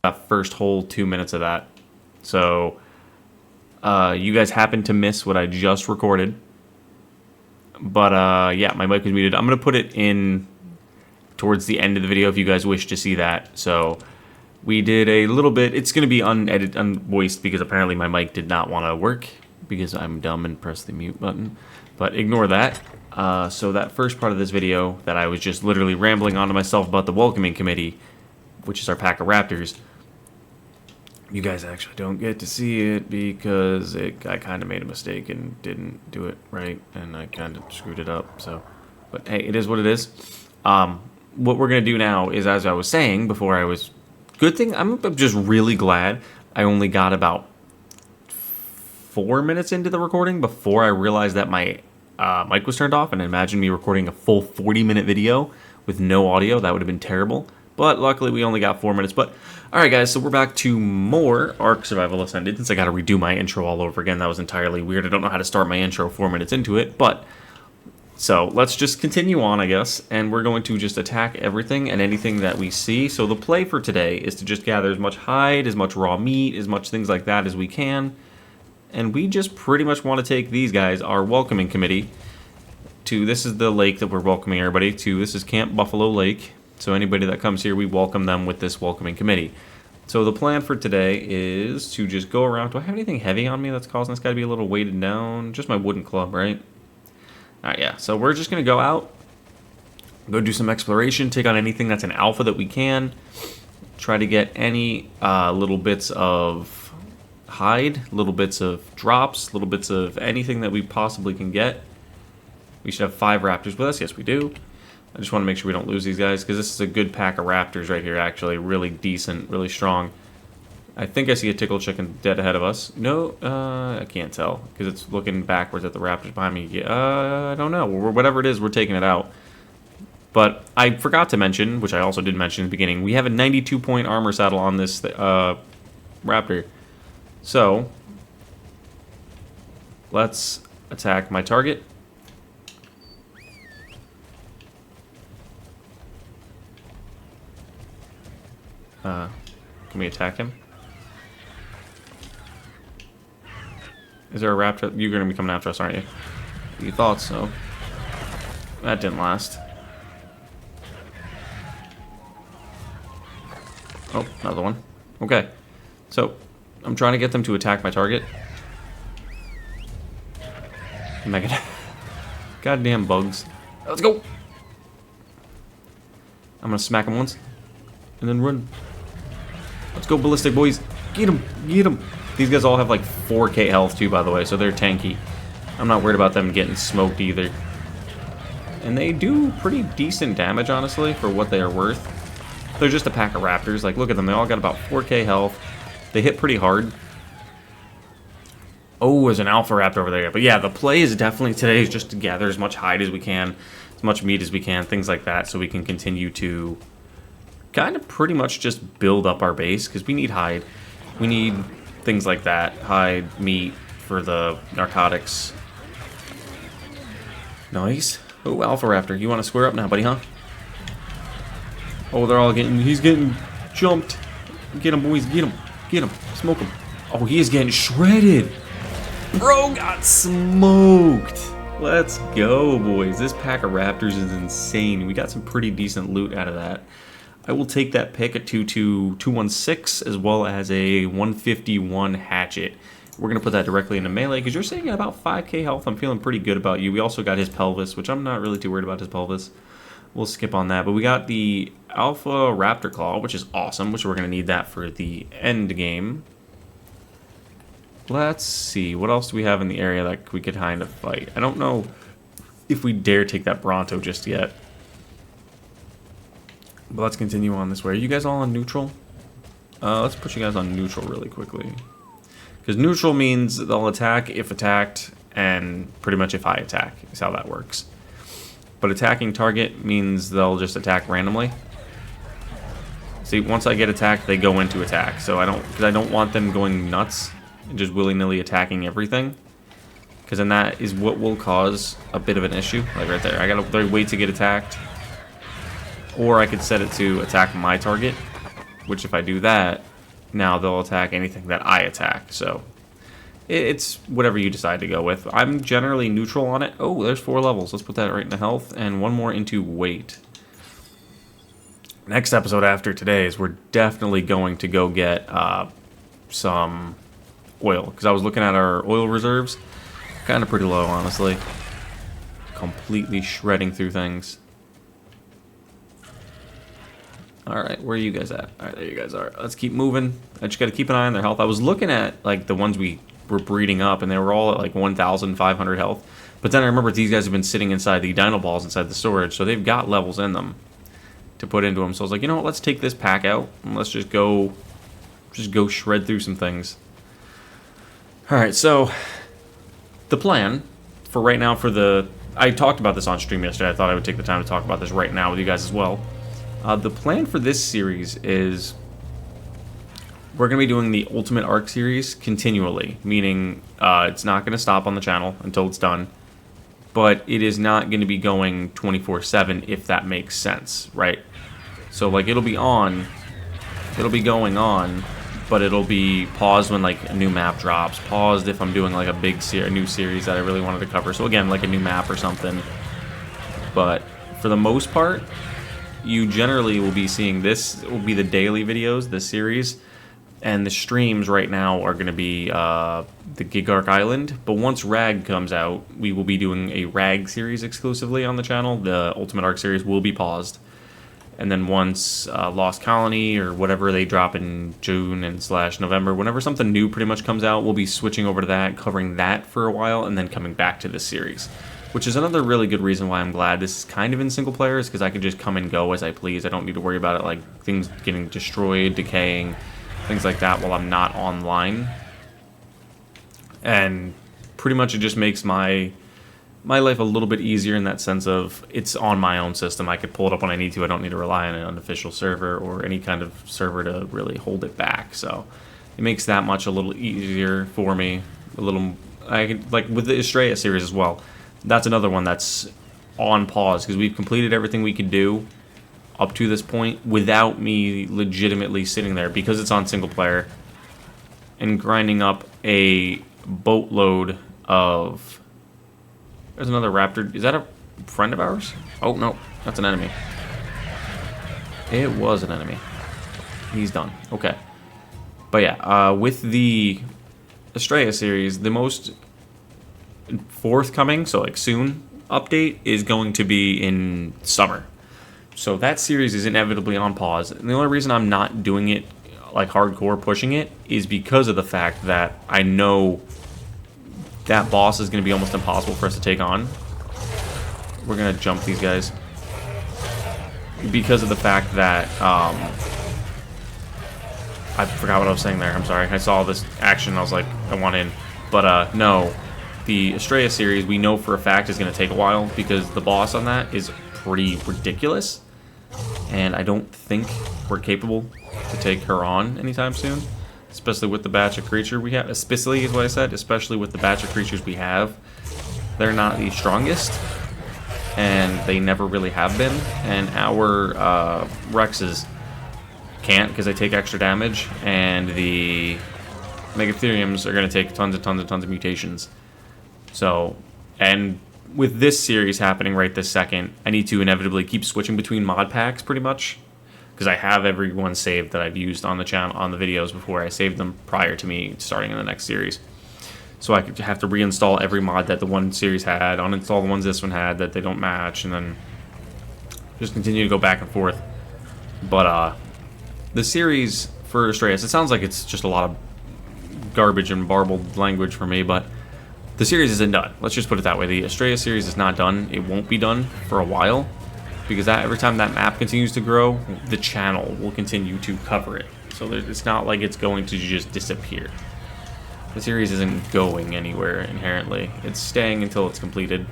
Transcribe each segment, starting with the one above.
that first whole 2 minutes of that. So you guys happened to miss what I just recorded. But yeah, my mic was muted. I'm going to put it in towards the end of the video if you guys wish to see that. So we did a little bit. It's going to be unedited, unvoiced, because apparently my mic did not want to work because I'm dumb and pressed the mute button. But ignore that. So that first part of this video that I was just literally rambling on to myself about the welcoming committee, which is our pack of Raptors, you guys actually don't get to see it because I kind of made a mistake and didn't do it right, and I kind of screwed it up. So, but hey, it is what it is. What we're gonna do now is, as I was saying before, good thing I'm just really glad I only got about 4 minutes into the recording before I realized that my mic was turned off. And imagine me recording a full 40-minute video with no audio. That would have been terrible. But luckily, we only got 4 minutes. But all right, guys, so we're back to more Ark Survival Ascended. Since I got to redo my intro all over again, that was entirely weird. I don't know how to start my intro 4 minutes into it. But so let's just continue on, I guess. And we're going to just attack everything and anything that we see. So the play for today is to just gather as much hide, as much raw meat, as much things like that as we can. And we just pretty much want to take these guys, our welcoming committee, to, this is the lake that we're welcoming everybody to. This is Camp Buffalo Lake. So anybody that comes here, we welcome them with this welcoming committee. So the plan for today is to just go around. Do I have anything heavy on me that's causing this guy to be a little weighted down? Just my wooden club, right? All right, yeah. So we're just going to go out, go do some exploration, take on anything that's an alpha that we can, try to get any little bits of hide, little bits of drops, little bits of anything that we possibly can get. We should have 5 raptors with us. Yes, we do. I just want to make sure we don't lose these guys, because this is a good pack of raptors right here, actually. Really decent, really strong. I think I see a tickle chicken dead ahead of us. No, I can't tell, because it's looking backwards at the raptors behind me. I don't know. Whatever it is, we're taking it out. But I forgot to mention, which I also did mention in the beginning, we have a 92-point armor saddle on this raptor. So, let's attack my target. Can we attack him? Is there a raptor? You're going to be coming after us, aren't you? You thought so. That didn't last. Oh, another one. Okay. So, I'm trying to get them to attack my target. Am I gonna... Goddamn bugs. Let's go! I'm gonna smack him once. And then run. Let's go ballistic, boys. Get him. Get him. These guys all have like 4k health too, by the way, so they're tanky. I'm not worried about them getting smoked either. And they do pretty decent damage, honestly, for what they are worth. They're just a pack of raptors. Like, look at them. They all got about 4k health. They hit pretty hard. Oh, there's an alpha raptor over there. But yeah, the play is definitely today is just to gather as much hide as we can, as much meat as we can, things like that, so we can continue to kind of pretty much just build up our base, because we need hide. We need things like that. Hide, meat for the narcotics. Nice. Oh, Alpha Raptor. You want to square up now, buddy, huh? Oh, they're all getting... He's getting jumped. Get him, boys. Get him. Get him. Smoke him. Oh, he is getting shredded. Bro got smoked. Let's go, boys. This pack of Raptors is insane. We got some pretty decent loot out of that. I will take that pick at 216 as well as a 151 hatchet. We're going to put that directly into melee because you're sitting at about 5k health. I'm feeling pretty good about you. We also got his pelvis, which I'm not really too worried about his pelvis. We'll skip on that. But we got the Alpha Raptor Claw, which is awesome, which we're going to need that for the end game. Let's see. What else do we have in the area that we could kind of fight? I don't know if we dare take that Bronto just yet. But let's continue on this way. Are you guys all on neutral? Let's put you guys on neutral really quickly. Because neutral means they'll attack if attacked, and pretty much if I attack is how that works. But attacking target means they'll just attack randomly. See, once I get attacked, they go into attack. So I don't want them going nuts and just willy-nilly attacking everything. Because then that is what will cause a bit of an issue. Like right there. I gotta wait to get attacked. Or I could set it to attack my target. which if I do that, now they'll attack anything that I attack. So it's whatever you decide to go with. I'm generally neutral on it. Oh, there's 4 levels. Let's put that right into health and 1 more into weight. Next episode after today's, we're definitely going to go get some oil, because I was looking at our oil reserves. Kind of pretty low, honestly. Completely shredding through things. Alright, where are you guys at? Alright, there you guys are. Let's keep moving. I just got to keep an eye on their health. I was looking at like the ones we were breeding up, and they were all at like 1,500 health. But then I remember these guys have been sitting inside the dino balls inside the storage, so they've got levels in them to put into them. So I was like, you know what, let's take this pack out and let's just go shred through some things. Alright, so the plan for right now I talked about this on stream yesterday. I thought I would take the time to talk about this right now with you guys as well. The plan for this series is we're going to be doing the Ultimate Arc series continually, meaning it's not going to stop on the channel until it's done, but it is not going to be going 24/7, if that makes sense, right? So like it'll be going on, but it'll be paused when like a new map drops, paused if I'm doing like a new series that I really wanted to cover. So again, like a new map or something. But for the most part, you generally will be seeing this will be the daily videos, this series, and the streams right now are going to be the Gigark Island. But once RAG comes out, we will be doing a RAG series exclusively on the channel. The Ultimate Arc series will be paused. And then once Lost Colony or whatever they drop in June and / November, whenever something new pretty much comes out, we'll be switching over to that, covering that for a while, and then coming back to this series. Which is another really good reason why I'm glad this is kind of in single player, is because I can just come and go as I please. I don't need to worry about it, like things getting destroyed, decaying, things like that while I'm not online. And pretty much it just makes my life a little bit easier in that sense of it's on my own system. I could pull it up when I need to. I don't need to rely on an unofficial server or any kind of server to really hold it back. So it makes that much a little easier for me. I can, like with the Estrella series as well. That's another one that's on pause because we've completed everything we could do up to this point without me legitimately sitting there, because it's on single player, and grinding up a boatload of... There's another raptor. Is that a friend of ours? Oh, no. That's an enemy. It was an enemy. He's done. Okay. But yeah, with the Estrella series, the most forthcoming, so like soon, update is going to be in summer. So that series is inevitably on pause. And the only reason I'm not doing it, like hardcore pushing it, is because of the fact that I know that boss is going to be almost impossible for us to take on. We're going to jump these guys. Because of the fact that, I forgot what I was saying there. I'm sorry. I saw this action and I was like, I want in. But, no. The Estrella series, we know for a fact is going to take a while because the boss on that is pretty ridiculous. And I don't think we're capable to take her on anytime soon. Especially with the batch of creature we have. Especially is what I said. Especially with the batch of creatures we have. They're not the strongest. And they never really have been. And our Rexes can't because they take extra damage. And the Megatheriums are going to take tons and tons and tons of mutations. So, and with this series happening right this second, I need to inevitably keep switching between mod packs pretty much. Because I have every one saved that I've used on the channel, on the videos before. I saved them prior to me starting in the next series. So I could have to reinstall every mod that the one series had, uninstall the ones this one had that they don't match, and then just continue to go back and forth. But the series for Estrella, it sounds like it's just a lot of garbage and barbled language for me, but the series isn't done. Let's just put it that way. The Estrella series is not done. It won't be done for a while. Because every time that map continues to grow, the channel will continue to cover it. So it's not like it's going to just disappear. The series isn't going anywhere inherently. It's staying until it's completed.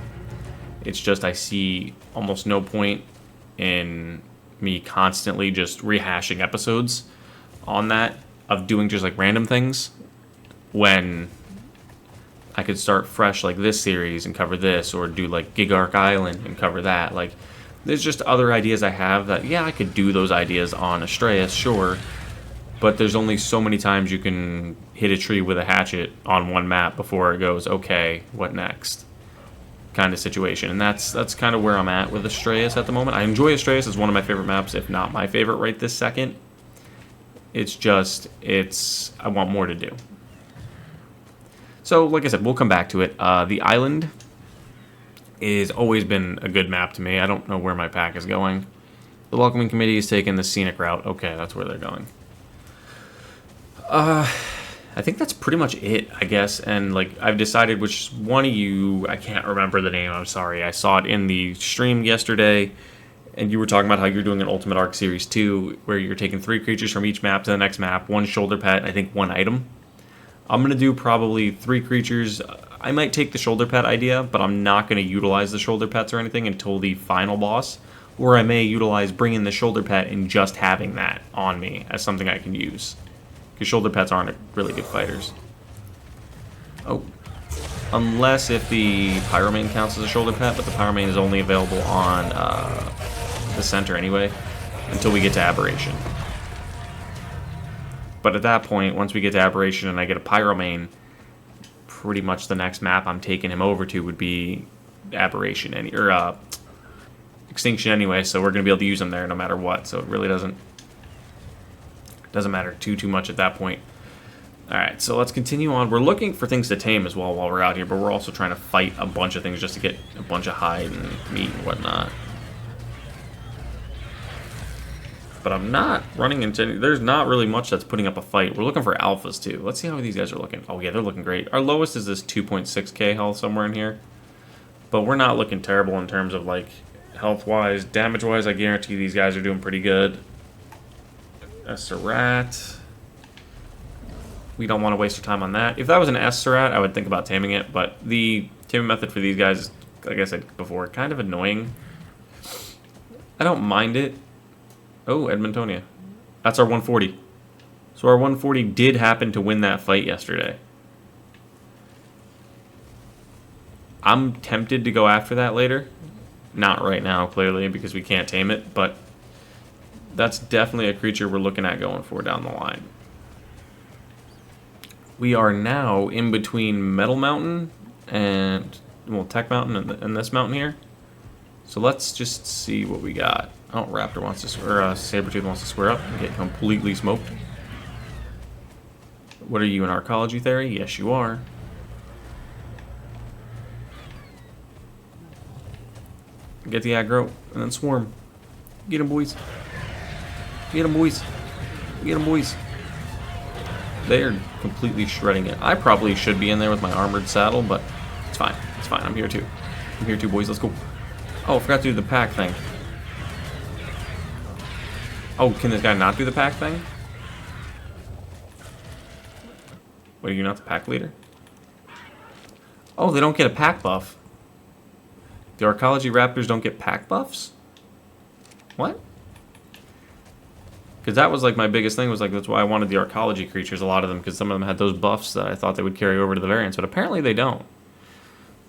It's just I see almost no point in me constantly just rehashing episodes on that, of doing just like random things, when I could start fresh like this series and cover this, or do like Gigark Island and cover that. Like, there's just other ideas I have that, yeah, I could do those ideas on Estrella, sure, but there's only so many times you can hit a tree with a hatchet on one map before it goes, okay, what next? Kind of situation. And that's kind of where I'm at with Astraeus at the moment. I enjoy Astraeus. It's one of my favorite maps, if not my favorite right this second. It's just, I want more to do. So, like I said, we'll come back to it. The Island has always been a good map to me. I don't know where my pack is going. The Welcoming Committee is taking the scenic route. Okay, that's where they're going. I think that's pretty much it, I guess. And, like, I've decided which one of you... I can't remember the name, I'm sorry. I saw it in the stream yesterday, and you were talking about how you're doing an Ultimate Arc Series 2, where you're taking 3 creatures from each map to the next map, 1 shoulder pet, I think 1 item. I'm going to do probably 3 creatures. I might take the shoulder pet idea, but I'm not going to utilize the shoulder pets or anything until the final boss, or I may utilize bringing the shoulder pet and just having that on me as something I can use. Because shoulder pets aren't really good fighters. Oh. Unless if the Pyromane counts as a shoulder pet, but the Pyromane is only available on the center anyway, until we get to Aberration. But at that point, once we get to Aberration and I get a Pyromane, pretty much the next map I'm taking him over to would be Aberration, or Extinction anyway, so we're going to be able to use him there no matter what, so it really doesn't matter too much at that point. Alright, so let's continue on. We're looking for things to tame as well while we're out here, but we're also trying to fight a bunch of things just to get a bunch of hide and meat and whatnot. But I'm not running into any... There's not really much that's putting up a fight. We're looking for alphas, too. Let's see how these guys are looking. Oh, yeah, they're looking great. Our lowest is this 2.6k health somewhere in here. But we're not looking terrible in terms of, like, health-wise. Damage-wise, I guarantee these guys are doing pretty good. S-Rat. We don't want to waste our time on that. If that was an S-Rat, I would think about taming it, but the taming method for these guys is, like I said before, kind of annoying. I don't mind it. Oh, Edmontonia. That's our 140. So our 140 did happen to win that fight yesterday. I'm tempted to go after that later. Not right now, clearly, because we can't tame it, but that's definitely a creature we're looking at going for down the line. We are now in between Metal Mountain and, well, Tech Mountain and this mountain here. So let's just see what we got. Oh, Raptor wants to swear, Sabretooth wants to square up and get completely smoked. What are you, an Arkology Theory? Yes, you are. Get the aggro and then swarm. Get him, boys. Get him, boys. Get him, boys. They are completely shredding it. I probably should be in there with my armored saddle, but it's fine. It's fine. I'm here too. I'm here too, boys. Let's go. Oh, I forgot to do the pack thing. Oh, can this guy not do the pack thing? Wait, are you not the pack leader? Oh, they don't get a pack buff. The Arkology Raptors don't get pack buffs? What? Because that was like my biggest thing, was like that's why I wanted the Arkology creatures, a lot of them, because some of them had those buffs that I thought they would carry over to the variants, but apparently they don't.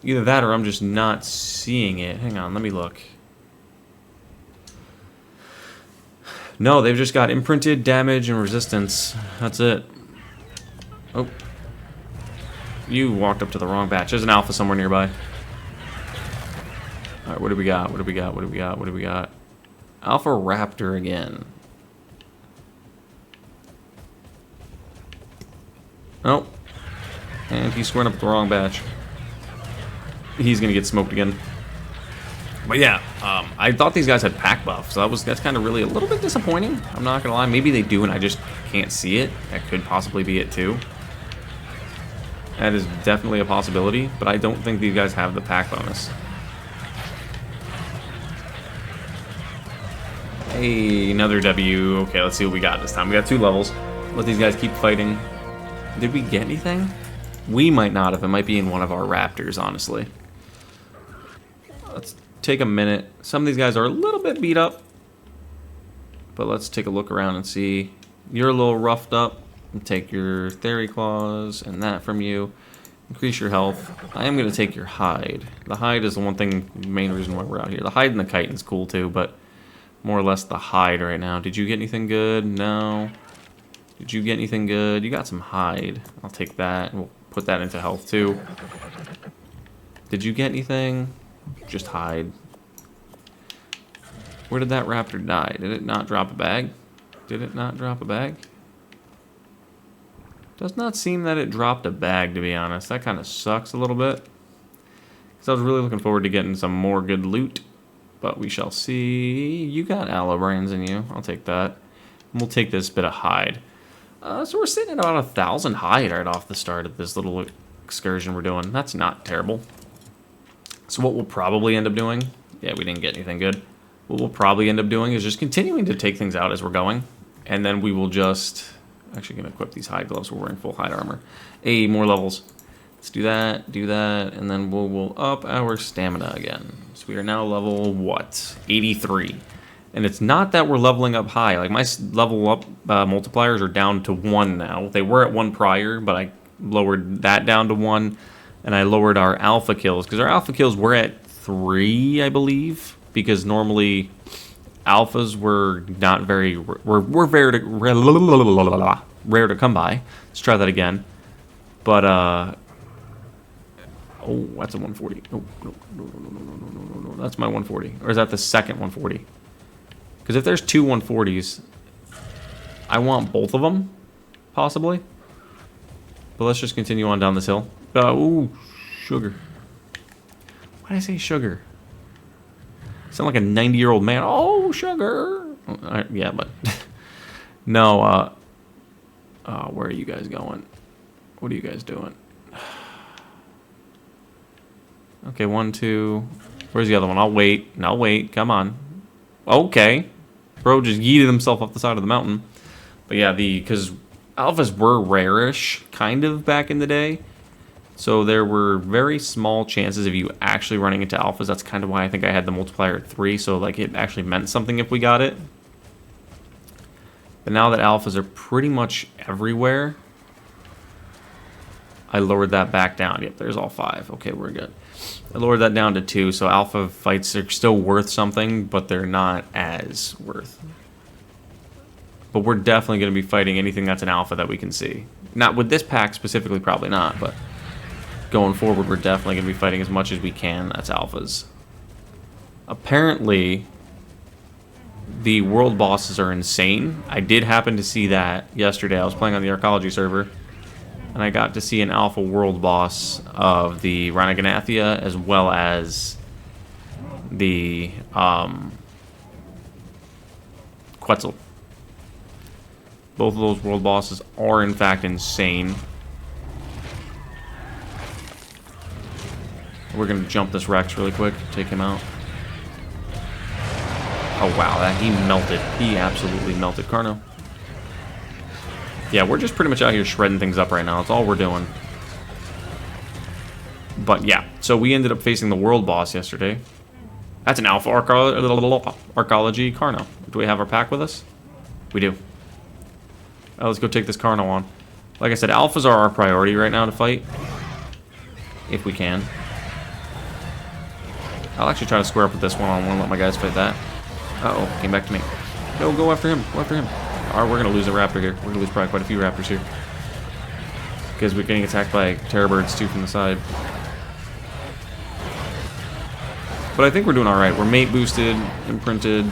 Either that or I'm just not seeing it. Hang on, let me look. No, they've just got imprinted, damage, and resistance. That's it. Oh. You walked up to the wrong batch. There's an alpha somewhere nearby. Alright, what do we got? What do we got? What do we got? What do we got? Alpha Raptor again. Oh. And he's squaring up with the wrong batch. He's gonna get smoked again. But yeah, I thought these guys had pack buffs, so that's kind of really a little bit disappointing. I'm not gonna lie. Maybe they do and I just can't see it. That could possibly be it too. That is definitely a possibility, but I don't think these guys have the pack bonus. Hey, another W. Okay, let's see what we got this time. We got 2 levels. Let these guys keep fighting. Did we get anything? We might not have. It might be in one of our Raptors, honestly. Let's take a minute. Some of these guys are a little bit beat up. But let's take a look around and see. You're a little roughed up. Take your Theory Claws and that from you. Increase your health. I am going to take your hide. The hide is the one thing, main reason why we're out here. The hide and the chitin's cool too, but more or less the hide right now. Did you get anything good? No. Did you get anything good? You got some hide. I'll take that. We'll put that into health too. Did you get anything? Just hide. Where did that raptor die? Did it not drop a bag? Did it not drop a bag? Does not seem that it dropped a bag, to be honest. That kind of sucks a little bit. Because I was really looking forward to getting some more good loot. But we shall see. You got aloe brains in you. I'll take that. And we'll take this bit of hide. So we're sitting at about 1,000 hide right off the start of this little excursion we're doing. That's not terrible. So what we'll probably end up doing... Yeah, we didn't get anything good. What we'll probably end up doing is just continuing to take things out as we're going. And then we will just... Actually going to equip these hide gloves. We're wearing full hide armor. Hey, more levels. Let's do that, and then we'll up our stamina again. So we are now level, what? 83. And it's not that we're leveling up high. Like, my level up multipliers are down to 1 now. They were at 1 prior, but I lowered that down to 1. And I lowered our alpha kills, because our alpha kills were at 3, I believe. Because normally... Alphas were not very... Were rare to come by. Let's try that again. But, Oh, that's a 140. No. That's my 140. Or is that the second 140? Because if there's 2 140s, I want both of them, possibly. But let's just continue on down this hill. Ooh, sugar. Why did I say sugar? Sound like a 90-year-old man. Oh, sugar. Yeah, but no. Where are you guys going? What are you guys doing? Okay, 1, 2. Where's the other one? I'll wait. Come on. Okay, bro, just yeeted himself off the side of the mountain. But yeah, because alphas were rare-ish, kind of back in the day. So there were very small chances of you actually running into alphas. That's kind of why I think I had the multiplier at 3. So like it actually meant something if we got it. But now that alphas are pretty much everywhere, I lowered that back down. Yep, there's all 5. Okay, we're good. I lowered that down to 2. So alpha fights are still worth something, but they're not as worth. But we're definitely going to be fighting anything that's an alpha that we can see. Not with this pack specifically, probably not, but... Going forward, we're definitely going to be fighting as much as we can. That's alphas. Apparently, the world bosses are insane. I did happen to see that yesterday. I was playing on the Arkology server, and I got to see an alpha world boss of the Ranaganathia as well as the Quetzal. Both of those world bosses are, in fact, insane. We're going to jump this Rex really quick, take him out. Oh, wow, he melted. He absolutely melted Carno. Yeah, we're just pretty much out here shredding things up right now. That's all we're doing. But, yeah, so we ended up facing the world boss yesterday. That's an alpha Arkology Carno. Do we have our pack with us? We do. Let's go take this Carno on. Like I said, alphas are our priority right now to fight. If we can. I'll actually try to square up with this one-on-one, let my guys fight that. Uh-oh, came back to me. No, go after him, go after him. Alright, we're going to lose a raptor here. We're going to lose probably quite a few raptors here. Because we're getting attacked by terror birds, too, from the side. But I think we're doing alright. We're mate boosted, imprinted.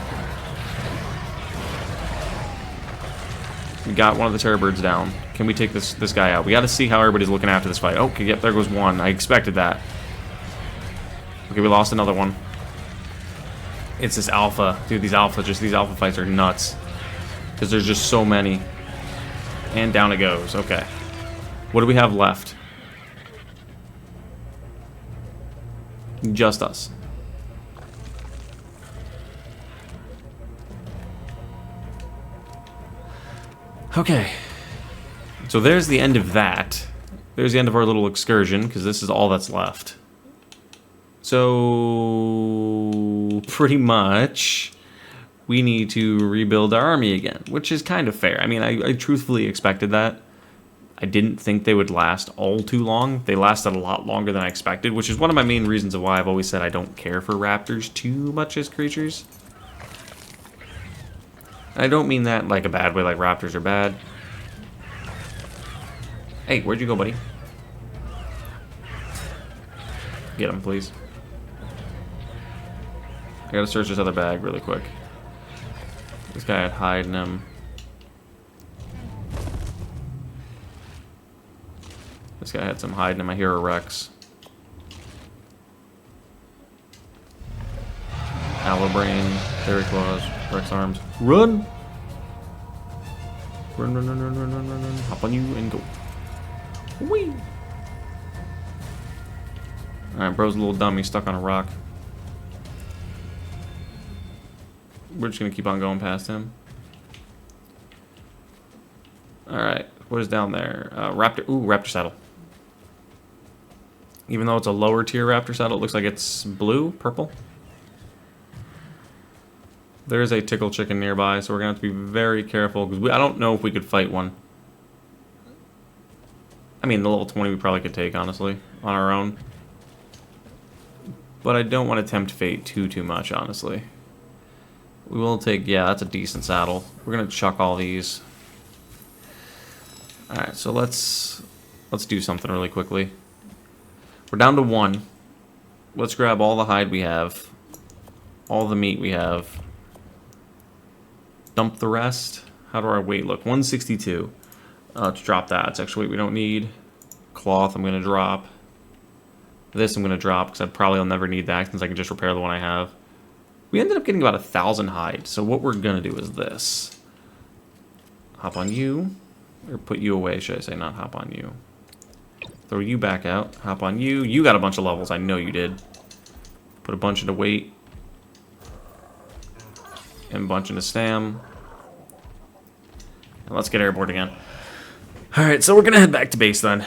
We got one of the terror birds down. Can we take this guy out? We got to see how everybody's looking after this fight. Okay, yep, there goes one. I expected that. Okay, we lost another one. It's this alpha. Dude, these alpha fights are nuts. Because there's just so many. And down it goes. Okay. What do we have left? Just us. Okay. So there's the end of that. There's the end of our little excursion, because this is all that's left. So, pretty much, we need to rebuild our army again, which is kind of fair. I mean, I truthfully expected that. I didn't think they would last all too long. They lasted a lot longer than I expected, which is one of my main reasons of why I've always said I don't care for raptors too much as creatures. I don't mean that like a bad way, like raptors are bad. Hey, where'd you go, buddy? Get him, please. I gotta search this other bag really quick. This guy had hide in him. This guy had some hide in him. I hear a Rex. Aloe Brain, Fairy Claws, Rex Arms. Run! Run, run, run, run, run, run, run, run. Hop on you and go. Whee! Alright, bro's a little dumb. He's stuck on a rock. We're just gonna keep on going past him. Alright, what is down there? Raptor. Ooh, Raptor saddle. Even though it's a lower tier Raptor saddle, it looks like it's blue, purple. There is a tickle chicken nearby, so we're gonna have to be very careful because I don't know if we could fight one. I mean, the level 20 we probably could take, honestly, on our own. But I don't want to tempt fate too much, honestly. We will take, yeah, that's a decent saddle. We're gonna chuck all these. All right, so let's do something really quickly. We're down to 1. Let's grab all the hide we have, all the meat we have. Dump the rest. How do our weight look? 162. Let's drop that. It's extra weight we don't need. Cloth I'm gonna drop. This I'm gonna drop because I'll never need that since I can just repair the one I have. We ended up getting about 1,000 hide. So what we're gonna do is this. Hop on you. Or put you away, should I say, not hop on you. Throw you back out. Hop on you. You got a bunch of levels. I know you did. Put a bunch into weight. And a bunch into stam. And let's get airborne again. Alright, so we're going to head back to base then.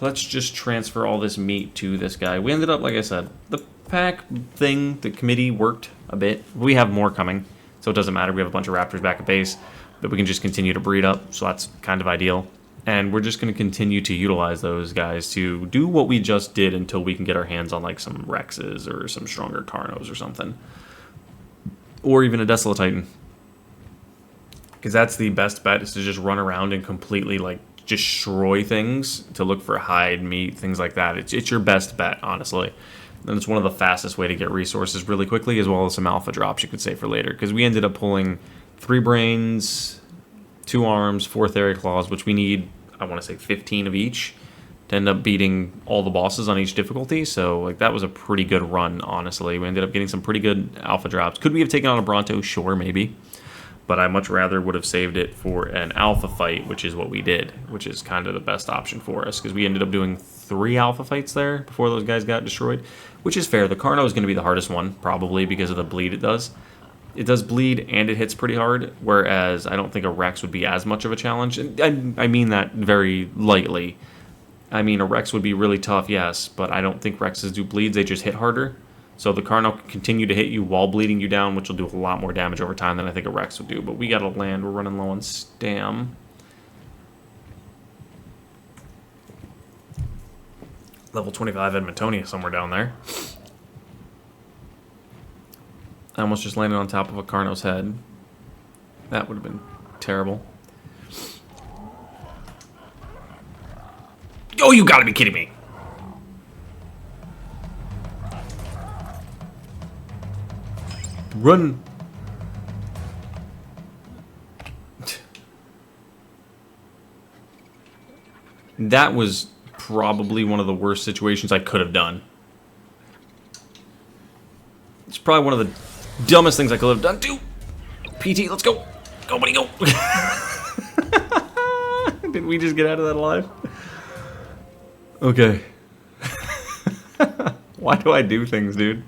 Let's just transfer all this meat to this guy. We ended up, like I said, the pack thing, the committee worked a bit. We have more coming, so it doesn't matter. We have a bunch of raptors back at base that we can just continue to breed up, so that's kind of ideal. And we're just going to continue to utilize those guys to do what we just did until we can get our hands on like some Rexes or some stronger Carnos or something. Or even a Desolatitan. Because that's the best bet, is to just run around and completely like destroy things to look for hide, meat, things like that. It's your best bet, honestly. And it's one of the fastest way to get resources really quickly, as well as some alpha drops you could save for later. Because we ended up pulling 3 brains, 2 arms, 4 Theory Claws, which we need, I want to say 15 of each to end up beating all the bosses on each difficulty. So like that was a pretty good run, honestly. We ended up getting some pretty good alpha drops. Could we have taken on a Bronto? Sure, maybe. But I much rather would have saved it for an alpha fight, which is what we did, which is kind of the best option for us, because we ended up doing 3 alpha fights there before those guys got destroyed, which is fair. The Carno is going to be the hardest one, probably because of the bleed it does. It does bleed and it hits pretty hard, whereas I don't think a Rex would be as much of a challenge. And I mean that very lightly. I mean, a Rex would be really tough, yes, but I don't think Rexes do bleeds, they just hit harder. So the Carno can continue to hit you while bleeding you down, which will do a lot more damage over time than I think a Rex would do. But we gotta land, we're running low on stam. Level 25 Edmontonia somewhere down there. I almost just landed on top of a Carno's head. That would have been terrible. Oh, you gotta be kidding me! Run! That was probably one of the worst situations I could have done. It's probably one of the dumbest things I could have done too. PT, let's go. Go, buddy, go. Did we just get out of that alive? Okay. Why do I do things, dude?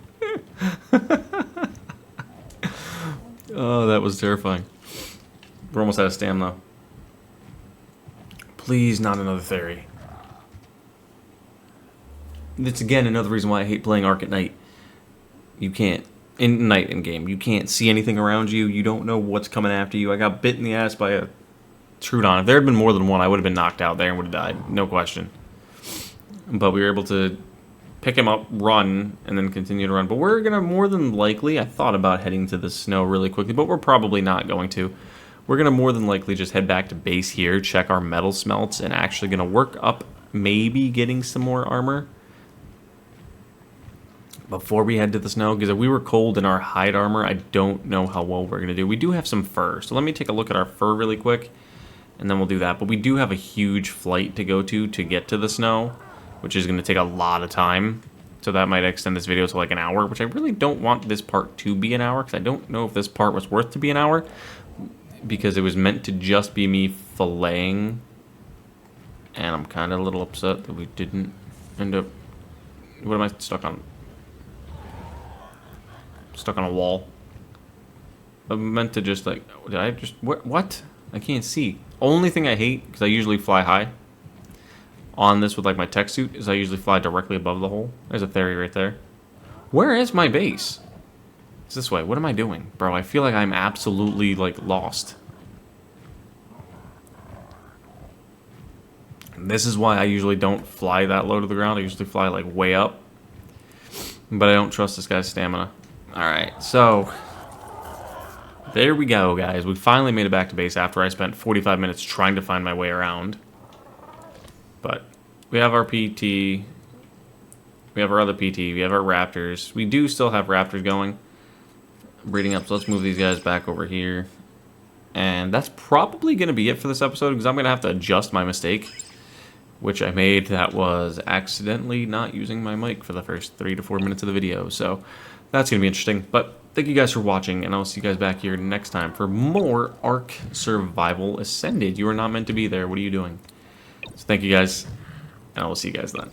Oh, that was terrifying. We're almost out of stam, though. Please, not another Theory. It's, again, another reason why I hate playing Ark at night. You can't. In night in game. You can't see anything around you. You don't know what's coming after you. I got bit in the ass by a Trudon. If there had been more than one, I would have been knocked out there and would have died. No question. But we were able to pick him up, run, and then continue to run. But we're going to more than likely, I thought about heading to the snow really quickly, but we're probably not going to. we're going to more than likely just head back to base here, check our metal smelts, and actually going to work up maybe getting some more armor before we head to the snow, because if we were cold in our hide armor, I don't know how well we're going to do. We do have some fur, so let me take a look at our fur really quick, and then we'll do that. But we do have a huge flight to go to get to the snow, which is going to take a lot of time. So that might extend this video to like an hour, which I really don't want this part to be an hour, because I don't know if this part was worth to be an hour, because it was meant to just be me filleting, and I'm kind of a little upset that we didn't end up... What am I stuck on? Stuck on a wall. I'm meant to just like... Did I just... What? I can't see. Only thing I hate, because I usually fly high on this with like my tech suit, is I usually fly directly above the hole. There's a theory right there. Where is my base? It's this way. What am I doing? Bro, I feel like I'm absolutely like lost. And this is why I usually don't fly that low to the ground. I usually fly like way up. But I don't trust this guy's stamina. Alright, so there we go, guys. We finally made it back to base after I spent 45 minutes trying to find my way around. But we have our PT, we have our other PT, we have our Raptors. We do still have Raptors going, breeding up, so let's move these guys back over here. And that's probably going to be it for this episode, because I'm going to have to adjust my mistake, which I made. That was accidentally not using my mic for the first 3 to 4 minutes of the video. So that's going to be interesting. But thank you guys for watching, and I'll see you guys back here next time for more Ark Survival Ascended. You are not meant to be there. What are you doing? So thank you guys, and I will see you guys then.